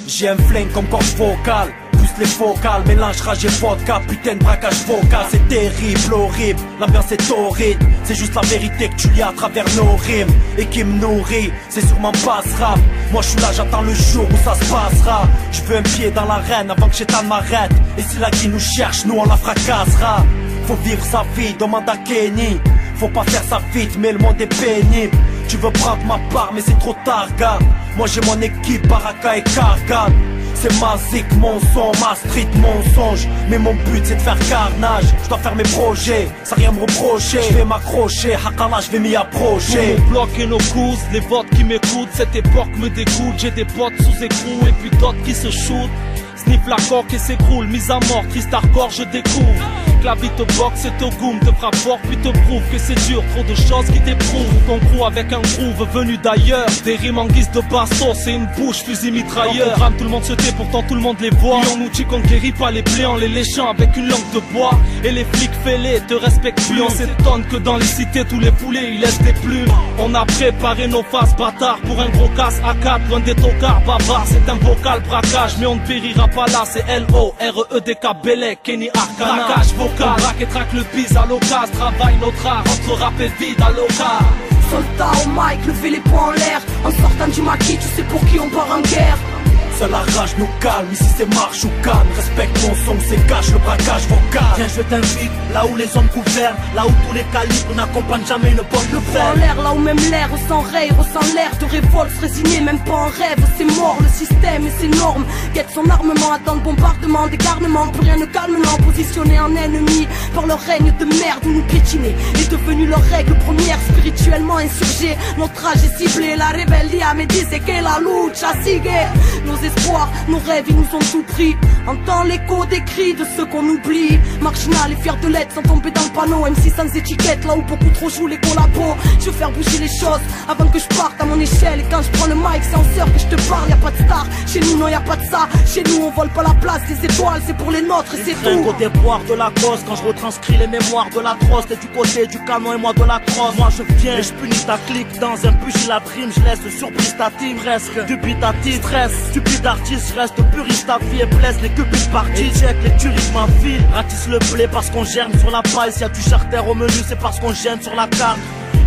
J'ai un flingue comme corde vocale, plus les focales, mélange rage et vodka, putain de braquage vocal. C'est terrible, horrible, l'ambiance est torride. C'est juste la vérité que tu lis à travers nos rimes et qui me nourrit, c'est sûrement pas ce rap. Moi je suis là, j'attends le jour où ça se passera. Je veux un pied dans l'arène avant que Chétan m'arrête. Et si la qui nous cherche, nous on la fracassera. Faut vivre sa vie, demande à Kenny. Faut pas faire ça vite, mais le monde est pénible. Tu veux prendre ma part, mais c'est trop tard, gars. Moi j'ai mon équipe, Baraka et Kargan. C'est ma zik, mon son, ma street, mon songe. Mais mon but c'est de faire carnage. Je dois faire mes projets, ça rien me reprocher. Je vais m'accrocher, Hakala je vais m'y approcher. Pour mon bloc et nos couses, les votes qui m'écoutent. Cette époque me dégoûte, j'ai des potes sous écrou et puis d'autres qui se shootent. Sniff la coque et s'écroule, mise à mort, triste hardcore je découvre. Que la vie te boxe et te goûme, te frappe fort puis te prouve que c'est dur, trop de choses qui t'éprouvent. Ton crew avec un groove venu d'ailleurs, des rimes en guise de bastos et une bouche fusil mitrailleur. En programme tout le monde se tait, pourtant tout le monde les voit. Et on nous dit qu'on ne guérit pas les plaies en les léchant avec une langue de bois. Et les flics fêlés te respectent plus, on s'étonne que dans les cités tous les poulets ils laissent des plumes. On a préparé nos faces bâtards pour un gros casse à 4, loin des tocards bavards. C'est un vocal braquage mais on ne périra pas là, c'est L-O-R-E-D-K Bélec, Kenny Arcana. Braquage vocal, braque et traque le bise à l'occasion. Travaille notre art, entre rap et vide à l'occasion. Soldat au mic, levez les poings en l'air. En sortant du maquis, tu sais pour qui on part en guerre. Seule la rage nous calme, ici c'est marche ou calme. Respecte mon son, c'est cache le braquage vocal. Viens je t'invite, là où les hommes gouvernent, là où tous les calibres n'accompagnent jamais une bonne Le nouvelle. en l'air, là où même l'air ressent rêve, ressent l'air de révolte, se résigner, même pas en rêve, c'est mort, le système et ses normes. Guette son armement, attend le bombardement, des garnements, plus rien ne calme, non, positionné en ennemi par leur règne de merde où nous piétiner est devenu leur règle première, spirituellement insurgée. Notre âge est ciblé, la rébellia me dit que la lucha sigue. Nos espoirs, nos rêves, ils nous ont tout pris. Entends l'écho des cris de ceux qu'on oublie. Marginal et fier de l'être sans tomber dans le panneau. MC sans étiquette, là où beaucoup trop jouent les collabos. Je veux faire bouger les choses avant que je parte à mon échelle. Et quand je prends le mic, c'est en sœur que je te parle. Y'a pas de star, chez nous non y'a pas de ça. Chez nous on vole pas la place, les étoiles c'est pour les nôtres et c'est tout. Côté boire de la cause, quand je retranscris les mémoires de la trosse. T'es du côté du canon et moi de la crosse. Moi je viens et je punis ta clique dans un pugilatrime. Je laisse surprise ta team, presque dubitatif, stress, stupide artiste, je reste puriste, ta vie et blesse les cupides parties. Check les tueries de ma ville, ratisse le blé parce qu'on germe sur la paille. S'il y a du charter au menu, c'est parce qu'on gêne sur la carte.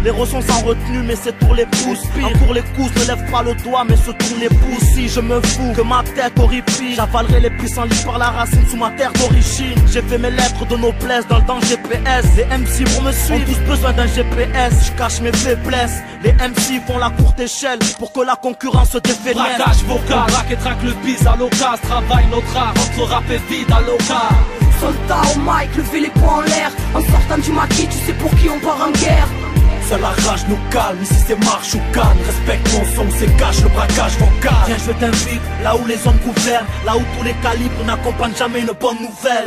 Les sont sans retenue mais c'est pour les pouces. En cours les coups, ne lève pas le doigt mais se tourne les pouces. Si je me fous que ma tête horrifie, j'avalerai les puissants lits par la racine sous ma terre d'origine. J'ai fait mes lettres de noblesse dans le temps GPS. Les MC pour me suivre ont tous besoin d'un GPS. Je cache mes faiblesses. Les MC font la courte échelle pour que la concurrence se défait. Braquage vocal, braque et traque le bise à l'occasion. Travaille notre art, entre rap et vide à l'occasion. Soldat au mic, levez les poings en l'air. En sortant du maquis, tu sais pour qui on part en guerre. Seule la rage nous calme, ici c'est marche ou calme. Respecte mon son, c'est cache le braquage vocal. Viens je t'invite, là où les hommes gouvernent, là où tous les calibres n'accompagnent jamais une bonne nouvelle.